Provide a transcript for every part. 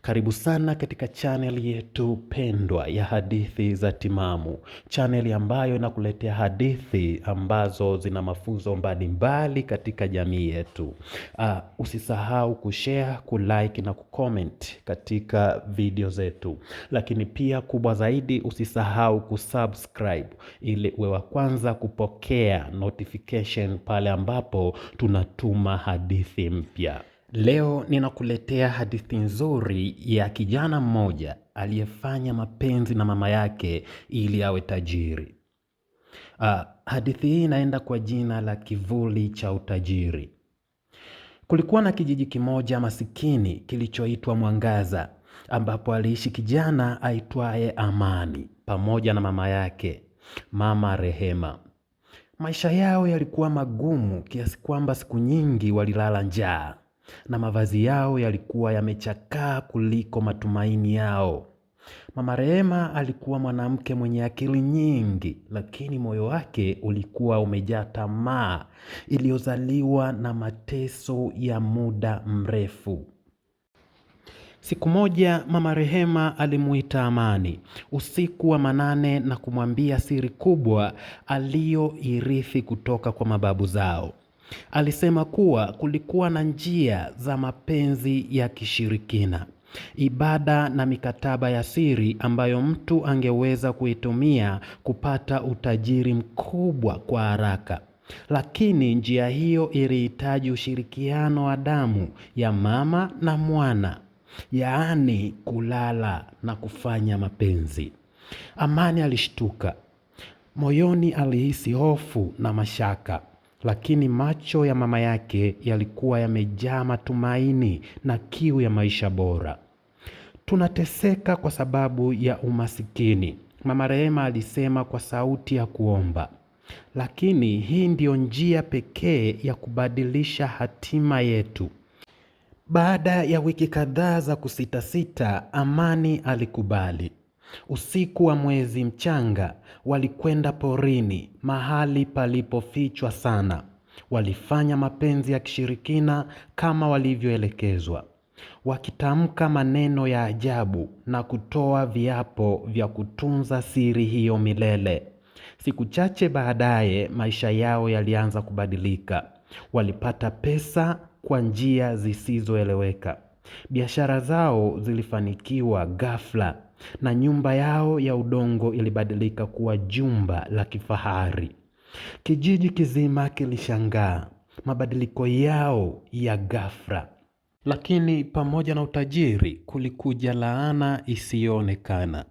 Karibu sana katika channel yetu pendwa ya hadithi za timamu. Channel ambayo inakuletea hadithi ambazo zina mafunzo mbalimbali katika jamii yetu. Usisahau kushare, kulike na kucomment katika video zetu. Lakini pia kubwa zaidi usisahau kusubscribe ili uwe wa kwanza kupokea notification pale ambapo tunatuma hadithi mpya. Leo ninakuletea hadithi nzuri ya kijana mmoja aliyefanya mapenzi na mama yake ili awe tajiri. Hadithi hii inaenda kwa jina la Kivuli cha Utajiri. Kulikuwa na kijiji kimoja masikini kilichoitwa Mwangaza, ambapo aliishi kijana aitwaye Amani pamoja na mama yake, Mama Rehema. Maisha yao yalikuwa magumu kiasi kwamba siku nyingi walilala njaa na mavazi yao yalikuwa yamechakaa kuliko matumaini yao. Mama Rehema alikuwa mwanamke mwenye akili nyingi, lakini moyo wake ulikuwa umejaa tamaa iliyozaliwa na mateso ya muda mrefu. Siku moja Mama Rehema alimuita Amani usiku wa manane na kumwambia siri kubwa aliyoirithi kutoka kwa mababu zao. Alisema kuwa kulikuwa na njia za mapenzi ya kishirikina, ibada na mikataba ya siri ambayo mtu angeweza kuitumia kupata utajiri mkubwa kwa haraka. Lakini njia hiyo ilihitaji ushirikiano wa damu ya mama na mwana, yaani kulala na kufanya mapenzi. Amani alishtuka. Moyoni alihisi hofu na mashaka, lakini macho ya mama yake yalikuwa yamejaa matumaini na kiu ya maisha bora. Tunateseka kwa sababu ya umasikini, Mama Rehema alisema kwa sauti ya kuomba. Lakini hii ndio njia pekee ya kubadilisha hatima yetu. Baada ya wiki kadhaa za kusitasita, Amani alikubali. Usiku wa mwezi mchanga, walikwenda porini, mahali palipofichwa sana. Walifanya mapenzi ya kishirikina kama walivyoelekezwa, wakitamka maneno ya ajabu na kutoa viapo vya kutunza siri hiyo milele. Siku chache baadaye maisha yao yalianza kubadilika. Walipata pesa kwa njia zisizoeleweka. Biashara zao zilifanikiwa ghafla na nyumba yao ya udongo ilibadilika kuwa jumba la kifahari. Kijiji kizima kilishangaa mabadiliko yao ya ghafla. Lakini pamoja na utajiri kulikuja laana isiyoonekana.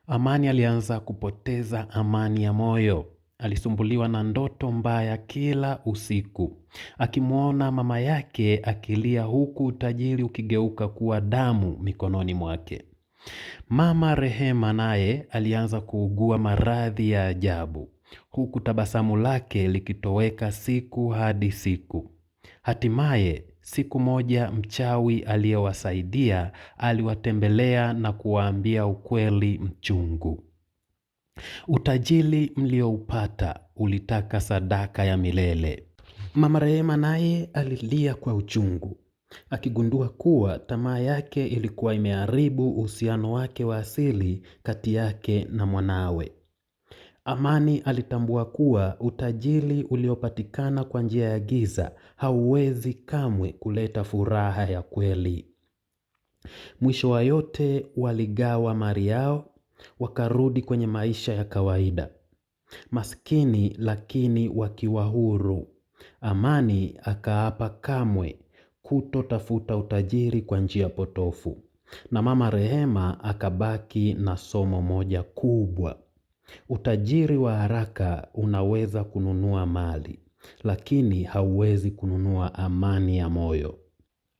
Amani alianza kupoteza amani ya moyo. Alisumbuliwa na ndoto mbaya kila usiku, akimwona mama yake akilia huku utajiri ukigeuka kuwa damu mikononi mwake. Mama Rehema naye alianza kuugua maradhi ya ajabu, huku tabasamu lake likitoweka siku hadi siku. Hatimaye siku moja mchawi aliyewasaidia aliwatembelea na kuwaambia ukweli mchungu. Utajiri mlioupata ulitaka sadaka ya milele. Mama Rehema naye alilia kwa uchungu, akigundua kuwa tamaa yake ilikuwa imeharibu uhusiano wake wa asili kati yake na mwanawe. Amani alitambua kuwa utajiri uliopatikana kwa njia ya giza hauwezi kamwe kuleta furaha ya kweli. Mwisho wa yote waligawa mali yao, wakarudi kwenye maisha ya kawaida. Maskini lakini wakiwa huru. Amani akaapa kamwe kutotafuta utajiri kwa njia potofu. Na Mama Rehema akabaki na somo moja kubwa. Utajiri wa haraka unaweza kununua mali, lakini hauwezi kununua amani ya moyo.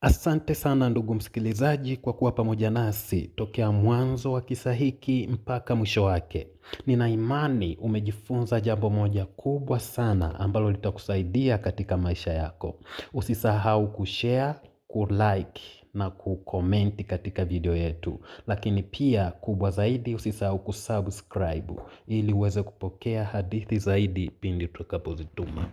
Asante sana ndugu msikilizaji kwa kuwa pamoja nasi tokea mwanzo wa kisa hiki mpaka mwisho wake. Nina imani umejifunza jambo moja kubwa sana ambalo litakusaidia katika maisha yako. Usisahau kushare, kulike na kukomenti katika video yetu. Lakini pia kubwa zaidi usisahau kusubscribe ili uweze kupokea hadithi zaidi pindi tutakapozituma.